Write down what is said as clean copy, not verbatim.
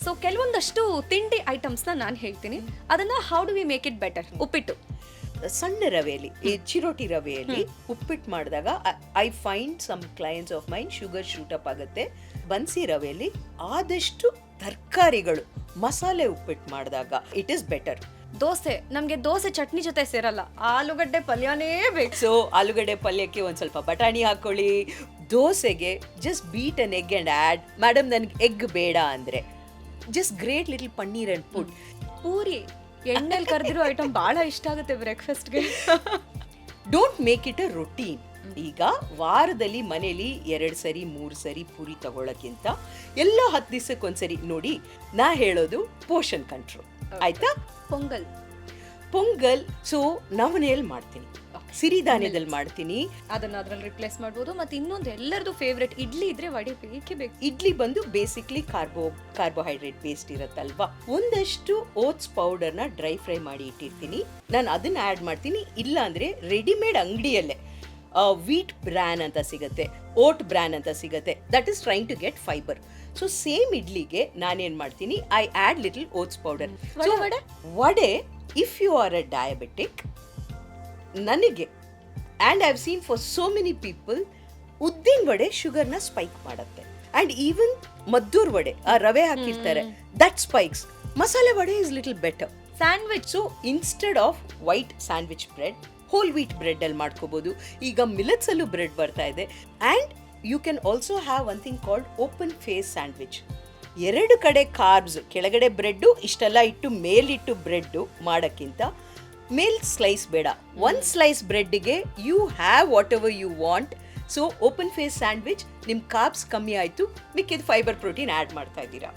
So ಕೆಲವೊಂದಷ್ಟು ತಿಂಡಿ ಐಟಮ್ಸ್ನ ನಾನು ಹೇಳ್ತೀನಿ, ಅದನ್ನ how do we make it better. ಉಪ್ಪಿಟ್ಟು ಸಣ್ಣ ರವೆಯಲ್ಲಿ, ಈ ಚಿರೋಟಿ ರವೆಯಲ್ಲಿ ಉಪ್ಪಿಟ್ಟು ಮಾಡಿದಾಗ I find some clients of mine sugar shoot up ಆಗುತ್ತೆ. ಬನ್ಸಿ ರವೆಯಲ್ಲಿ ಆದಷ್ಟು ತರಕಾರಿಗಳು ಮಸಾಲೆ ಉಪ್ಪಿಟ್ಟು ಮಾಡಿದಾಗ ಇಟ್ ಈಸ್ ಬೆಟರ್. ದೋಸೆ, ನಮಗೆ ದೋಸೆ ಚಟ್ನಿ ಜೊತೆ ಸೇರಲ್ಲ, ಆಲೂಗಡ್ಡೆ ಪಲ್ಯನೇ ಬೇಕು. ಸೊ ಆಲೂಗಡ್ಡೆ ಪಲ್ಯಕ್ಕೆ ಒಂದು ಸ್ವಲ್ಪ ಬಟಾಣಿ ಹಾಕೊಳ್ಳಿ. ದೋಸೆಗೆ just beat an egg and add, madam ನನಗೆ ಎಗ್ ಬೇಡ ಅಂದರೆ just grate little paneer and put. ಪೂರಿ ಎಣ್ಣೆಲಿ ಕರೆದಿರೋ ಐಟಮ್ ಭಾಳ ಇಷ್ಟ ಆಗುತ್ತೆ ಬ್ರೇಕ್ಫಾಸ್ಟ್ಗೆ. Don't make it a routine. ಈಗ ವಾರದಲ್ಲಿ ಮನೇಲಿ 2 ಸರಿ 3 ಸರಿ ಪೂರಿ ತಗೊಳ್ಳೋಕ್ಕಿಂತ ಎಲ್ಲ 10 ದಿವಸಕ್ಕೊಂದ್ಸರಿ ನೋಡಿ. ನಾ ಹೇಳೋದು ಪೋಷನ್ ಕಂಟ್ರೋಲ್ ಆಯ್ತಾ. ಪೊಂಗಲ್ ಸೊ ನವಣೆಯಲ್ಲಿ ಮಾಡ್ತೀನಿ, ಸಿರಿಧಾನ್ಯದಲ್ಲಿ ಮಾಡ್ತೀನಿ, ಅದನ್ನ ಅದ್ರಲ್ಲಿ ರಿಪ್ಲೇಸ್ ಮಾಡ್ಬೋದು. ಮತ್ತೆ ಇನ್ನೊಂದು ಎಲ್ಲರದು ಫೇವ್ರೆಟ್ ಇಡ್ಲಿ ಇದ್ರೆ ವಡೆ ಬೇಕೇ ಬೇಕು. ಇಡ್ಲಿ ಬಂದು ಬೇಸಿಕ್ಲಿ ಕಾರ್ಬೋಹೈಡ್ರೇಟ್ ಬೇಸ್ಡ್ ಇರುತ್ತಲ್ವಾ. ಒಂದಷ್ಟು ಓಟ್ಸ್ ಪೌಡರ್ನ ಡ್ರೈ ಫ್ರೈ ಮಾಡಿ ಇಟ್ಟಿರ್ತೀನಿ, ನಾನು ಅದನ್ನ ಆ್ಯಡ್ ಮಾಡ್ತೀನಿ. ಇಲ್ಲ ಅಂದ್ರೆ ರೆಡಿಮೇಡ್ ಅಂಗಡಿಯಲ್ಲೇ ವೀಟ್ ಬ್ರ್ಯಾನ್ ಅಂತ ಸಿಗುತ್ತೆ, ಓಟ್ ಬ್ರ್ಯಾನ್ ಅಂತ ಸಿಗುತ್ತೆ, that is trying to get fibre. So same ಇಡ್ಲಿಗೆ ನಾನೇನ್ ಮಾಡ್ತೀನಿ, I add little oats powder. Vada if you are a diabetic, ನನಗೆ and I have seen for so many people, ಉದ್ದಿನ ವಡೆ ಶುಗರ್ನ ಸ್ಪೈಕ್ ಮಾಡುತ್ತೆ. ಆ್ಯಂಡ್ ಈವನ್ ಮದ್ದೂರ್ ವಡೆ, ಆ ರವೆ ಹಾಕಿರ್ತಾರೆ, that spikes. Masala vada is little better. Sandwich, so instead of white sandwich bread, whole wheat bread ಅಲ್ಲಿ ಮಾಡ್ಕೋಬಹುದು. ಈಗ ಮಿಲೆಟ್ಸ್ ಅಲ್ಲೂ ಬ್ರೆಡ್ ಬರ್ತಾ ಇದೆ. And you can also have one thing called open face sandwich. 2 ಕಡೆ ಕಾರ್ಬ್ಸ್, ಕೆಳಗಡೆ ಬ್ರೆಡ್ಡು ಇಷ್ಟೆಲ್ಲ ಇಟ್ಟು ಮೇಲಿಟ್ಟು ಬ್ರೆಡ್ಡು ಮಾಡೋಕ್ಕಿಂತ ಮೇಲ್ ಸ್ಲೈಸ್ ಬೇಡ, 1 ಸ್ಲೈಸ್ ಬ್ರೆಡ್ಗೆ you have whatever you want. So open face sandwich, ನಿಮ್ಮ ಕಾರ್ಬ್ಸ್ ಕಮ್ಮಿ ಆಯಿತು, ಮಿಕ್ಕಿದ ಫೈಬರ್ ಪ್ರೋಟೀನ್ ಆ್ಯಡ್ ಮಾಡ್ತಾ ಇದ್ದೀರಾ.